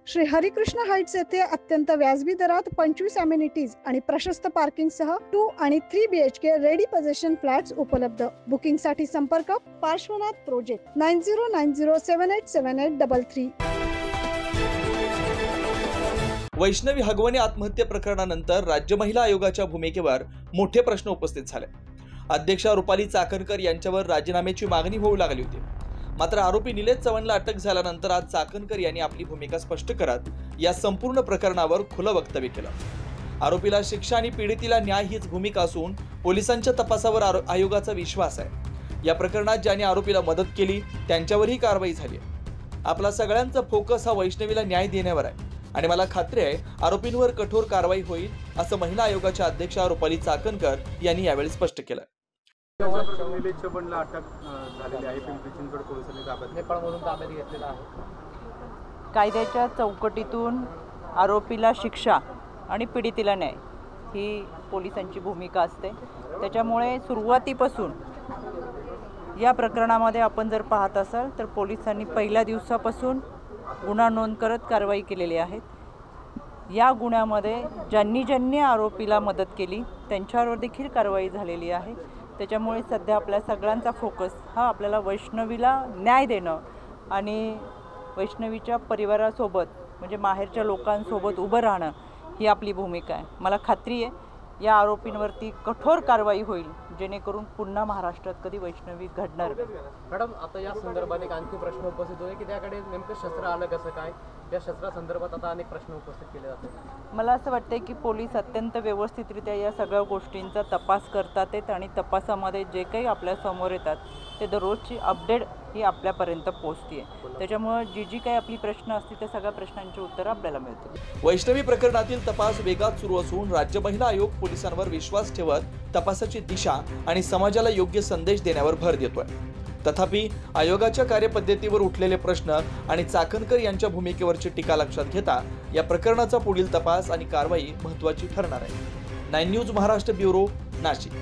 Shri Harikrishna Heights येथे अत्यंत व्याजबी दरात 25 अमेनिटीज आणि प्रशस्त पार्किंगसह 2 आणि 3 BHK रेडी पोझिशन फ्लॅट्स उपलब्ध। बुकिंगसाठी संपर्क पार्श्वनाथ प्रोजेक्ट 9090787833। वैष्णवी हगवणे आत्महत्ये प्रकरणानंतर राज्य महिला आयोगाच्या भूमिकेवर मोठे प्रश्न उपस्थित झाले। अध्यक्षा रुपाली चाकणकर यांच्यावर राजीनाम्याची मागणी होऊ लागली होती। मात्र आरोपी निलेश चव्हाणला अटक झाल्यानंतर आज चाकणकर यांनी आपली भूमिका स्पष्ट करत या संपूर्ण प्रकरणावर खुलं वक्तव्य केलं। आरोपीला शिक्षा आणि पीडितेला न्याय हीच भूमिका असून पोलिसांच्या तपासावर आयोगाचा विश्वास आहे। या प्रकरणात ज्यांनी आरोपीला मदत केली त्यांच्यावरही कारवाई झाली। आपला सगळ्यांचा फोकस हा वैष्णवीला न्याय देण्यावर आहे आणि मला खात्री आहे आरोपींवर कठोर कारवाई होईल, असं महिला आयोगाच्या अध्यक्षा रुपाली चाकणकर यांनी यावेळी स्पष्ट केलं। निलेश चव्हाणला अटक झालेली आहे। पिंपरी चिंचवड पोलिसांनी ताब्यात घेतलेला आहे। कायद्याच्या चौकटीतून आरोपीला शिक्षा आणि पीडितेला न्याय ही पोलिसांची भूमिका असते। त्याच्यामुळे सुरुवातीपासून या प्रकरणामध्ये आपण जर पाहत असाल तर पोलिसांनी पहिल्या दिवसापासून गुन्हा नोंद करत कारवाई केलेली आहे। या गुन्ह्यामध्ये ज्यांनी आरोपीला मदत केली त्यांच्यावर देखील कारवाई झालेली आहे। त्याच्यामुळे सध्या आपल्या सगळ्यांचा फोकस हा आपल्याला वैष्णवीला न्याय देणं आणि वैष्णवीच्या परिवारासोबत म्हणजे माहेरच्या लोकांसोबत उभं राहणं ही आपली भूमिका आहे। मला खात्री आहे या आरोपींवरती कठोर कारवाई होईल, जेणेकरून पुन्हा महाराष्ट्रात कधी वैष्णवी घडणार नाही। मॅडम, आता या संदर्भात एक आणखी प्रश्न उपस्थित होते की त्याकडे नेमकं शस्त्र आलं कसं काय, या शस्त्रासंदर्भात आता अनेक प्रश्न उपस्थित केले जातात। मला असं वाटतं की पोलीस अत्यंत व्यवस्थितरित्या या सगळ्या गोष्टींचा तपास करतात आहेत आणि तपासामध्ये जे काही आपल्या समोर येतात ते दररोजची अपडेट ही आपल्यापर्यंत पोहोचते। त्याच्यामुळे जी काही आपली प्रश्न असतील त्या सगळ्या प्रश्नांची उत्तरं आपल्याला मिळतील। वैष्णवी प्रकरणातील तपास वेगात सुरू असून राज्य महिला आयोग पोलिसांवर विश्वास ठेवत तपासाची दिशा आणि समाजाला योग्य संदेश देण्यावर भर देतोय। तथापि आयोगाच्या कार्यपद्धतीवर उठलेले प्रश्न आणि चाकणकर यांच्या भूमिकेवरची टीका लक्षात घेता या प्रकरणाचा पुढील तपास आणि कारवाई महत्त्वाची ठरणार आहे। 9 न्यूज महाराष्ट्र ब्युरो, नाशिक।